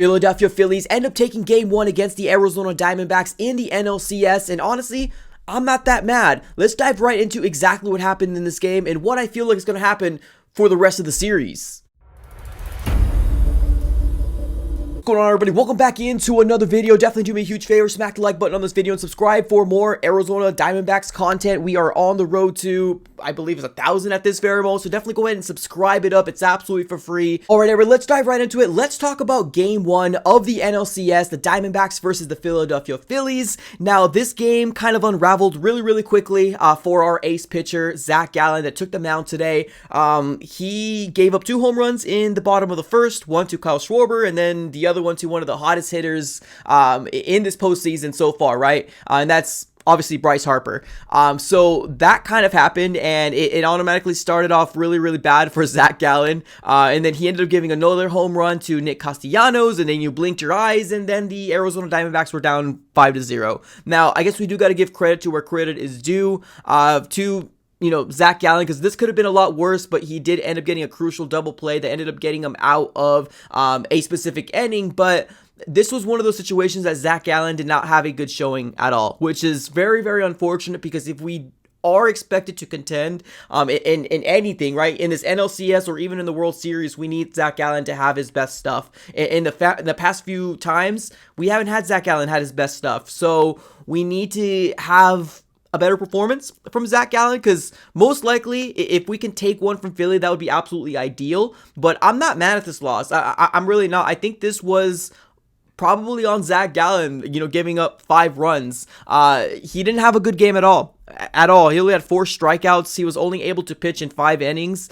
Philadelphia Phillies end up taking game one against the Arizona Diamondbacks in the NLCS, and honestly, I'm not that mad. Let's dive right into exactly what happened in this game and what I feel like is going to happen for the rest of the series. What's going on, everybody? Welcome back into another video. Definitely do me a huge favor, smack the like button on this video and subscribe for more Arizona Diamondbacks content. We are on the road to, I believe it's 1,000 at this very moment, so definitely go ahead and subscribe it up. It's absolutely for free. All right, everybody, let's dive right into it. Let's talk about game one of the NLCS, the Diamondbacks versus the Philadelphia Phillies. Now, this game kind of unraveled really quickly for our ace pitcher, Zack Gallen, that took the mound today. He gave up 2 home runs in the bottom of the first, one to Kyle Schwarber, and then the other one to one of the hottest hitters in this postseason so far, right? And that's obviously Bryce Harper. So that kind of happened, and it automatically started off really bad for Zack Gallen. And then he ended up giving another home run to Nick Castellanos, and then you blinked your eyes, and then the Arizona Diamondbacks were down 5-0. Now, I guess we do got to give credit to where credit is due, Zack Gallen, because this could have been a lot worse, but he did end up getting a crucial double play that ended up getting him out of a specific inning. But this was one of those situations that Zack Gallen did not have a good showing at all, which is very unfortunate, because if we are expected to contend in anything, right, in this NLCS or even in the World Series, we need Zack Gallen to have his best stuff. In the past few times, we haven't had Zack Gallen had his best stuff, so we need to have a better performance from Zack Gallen, because most likely, if we can take one from Philly, that would be absolutely ideal. But I'm not mad at this loss. I'm really not. I think this was probably on Zack Gallen, giving up 5 runs. He didn't have a good game at all. He only had 4 strikeouts. He was only able to pitch in 5 innings.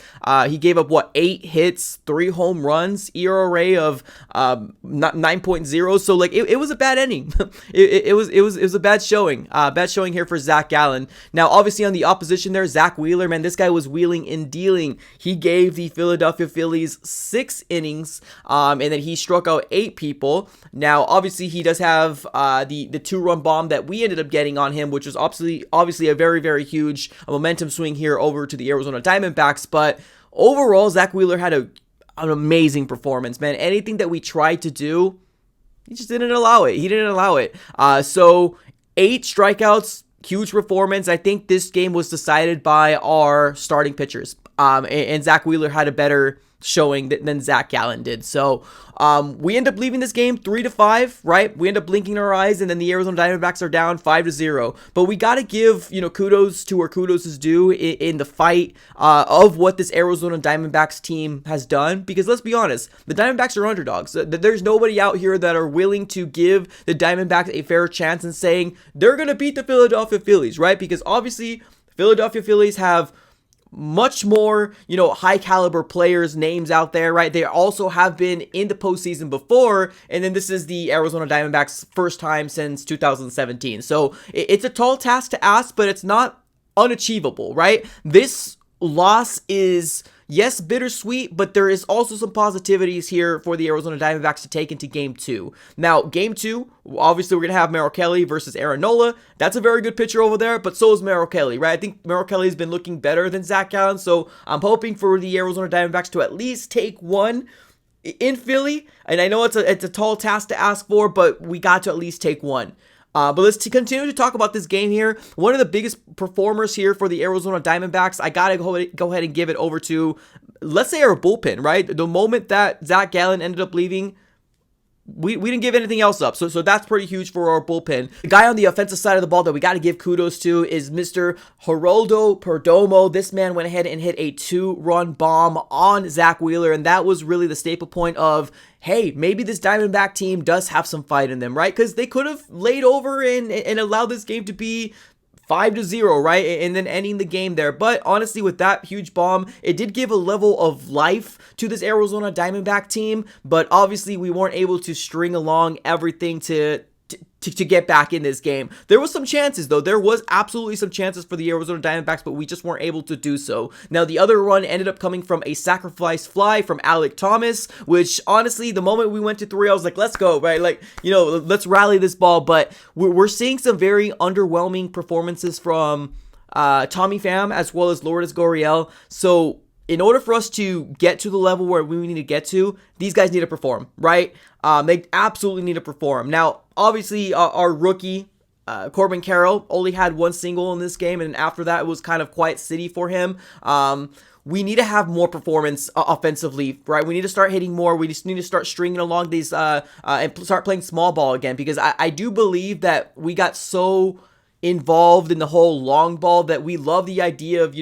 He gave up 8 hits, 3 home runs, ERA of 9.0. So it was a bad inning. it was a bad showing. Bad showing here for Zack Gallen. Now, obviously on the opposition there, Zack Wheeler, man, this guy was wheeling and dealing. He gave the Philadelphia Phillies 6 innings, and then he struck out 8 people. Now, obviously he does have the 2-run bomb that we ended up getting on him, which was obviously a very huge momentum swing here over to the Arizona Diamondbacks. But overall, Zack Wheeler had an amazing performance, man. Anything that we tried to do, he just didn't allow it. He didn't allow it. So 8 strikeouts, huge performance. I think this game was decided by our starting pitchers. And Zack Wheeler had a better showing than Zack Gallen did. So we end up leaving this game 3-5, right? We end up blinking our eyes, and then the Arizona Diamondbacks are down 5-0. But we got to give kudos to where kudos is due in the fight of what this Arizona Diamondbacks team has done, because let's be honest, the Diamondbacks are underdogs. There's nobody out here that are willing to give the Diamondbacks a fair chance and saying they're going to beat the Philadelphia Phillies, right? Because obviously Philadelphia Phillies have much more, high caliber players, names out there, right? They also have been in the postseason before, and then this is the Arizona Diamondbacks' first time since 2017. So it's a tall task to ask, but it's not unachievable, right? This loss is, yes, bittersweet, but there is also some positivities here for the Arizona Diamondbacks to take into game 2. Now, game 2, obviously we're going to have Merrill Kelly versus Aaron Nola. That's a very good pitcher over there, but so is Merrill Kelly, right? I think Merrill Kelly's been looking better than Zack Gallen, so I'm hoping for the Arizona Diamondbacks to at least take one in Philly. And I know it's a tall task to ask for, but we got to at least take one. But let's continue to talk about this game here. One of the biggest performers here for the Arizona Diamondbacks, I gotta go ahead and give it over to, let's say, our bullpen, right? The moment that Zack Gallen ended up leaving, we didn't give anything else up. So that's pretty huge for our bullpen. The guy on the offensive side of the ball that we got to give kudos to is Mr. Geraldo Perdomo. This man went ahead and hit a 2-run bomb on Zack Wheeler, and that was really the staple point of, hey, maybe this Diamondback team does have some fight in them, right? Because they could have laid over and allowed this game to be 5-0, right? And then ending the game there. But honestly, with that huge bomb, it did give a level of life to this Arizona Diamondback team. But obviously, we weren't able to string along everything to get back in this game. There was some chances, though. There was absolutely some chances for the Arizona Diamondbacks, but we just weren't able to do so. Now, the other run ended up coming from a sacrifice fly from Alek Thomas, which, honestly, the moment we went to 3, I was like, let's go, right? Let's rally this ball. But we're seeing some very underwhelming performances from Tommy Pham as well as Lourdes Gurriel. So in order for us to get to the level where we need to get to, these guys need to perform, right? They absolutely need to perform. Now, obviously, our rookie, Corbin Carroll, only had one single in this game, and after that, it was kind of quiet city for him. We need to have more performance offensively, right? We need to start hitting more. We just need to start stringing along these and start playing small ball again, because I do believe that we got so involved in the whole long ball that we love the idea of,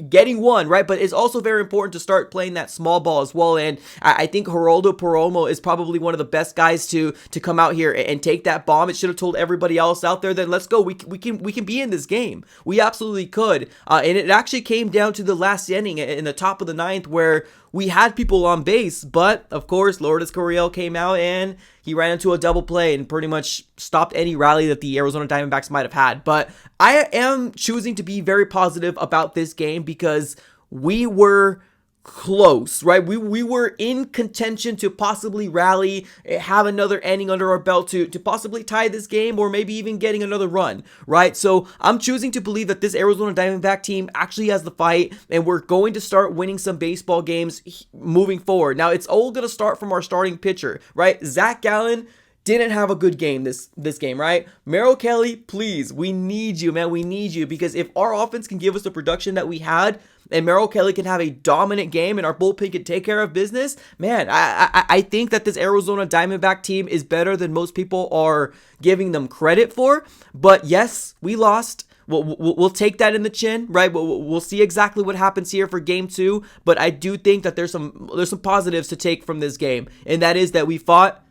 getting one, right? But it's also very important to start playing that small ball as well. And I think Geraldo Perdomo is probably one of the best guys to come out here and take that bomb. It should have told everybody else out there, then let's go. We can be in this game. We absolutely could. And it actually came down to the last inning in the top of the ninth where we had people on base, but of course, Lourdes Gurriel came out and he ran into a double play and pretty much stopped any rally that the Arizona Diamondbacks might have had. But I am choosing to be very positive about this game because we were close, right? We were in contention to possibly rally, have another inning under our belt to possibly tie this game, or maybe even getting another run, right? So I'm choosing to believe that this Arizona Diamondback team actually has the fight, and we're going to start winning some baseball games moving forward. Now, it's all going to start from our starting pitcher, right? Zack Gallen didn't have a good game this game, right? Merrill Kelly, please, we need you, man. We need you, because if our offense can give us the production that we had, and Merrill Kelly can have a dominant game and our bullpen can take care of business, man, I think that this Arizona Diamondback team is better than most people are giving them credit for. But yes, we lost. We'll take that in the chin, right? We'll see exactly what happens here for game 2. But I do think that there's some positives to take from this game, and that is that we fought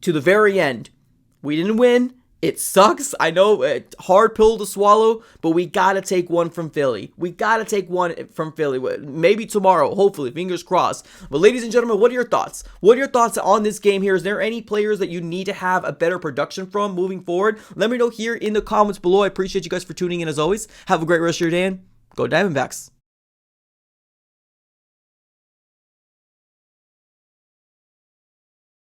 to the very end. We didn't win. It sucks. I know, hard pill to swallow, but we got to take one from Philly. We got to take one from Philly. Maybe tomorrow, hopefully, fingers crossed. But ladies and gentlemen, what are your thoughts? What are your thoughts on this game here? Is there any players that you need to have a better production from moving forward? Let me know here in the comments below. I appreciate you guys for tuning in as always. Have a great rest of your day, and go Diamondbacks.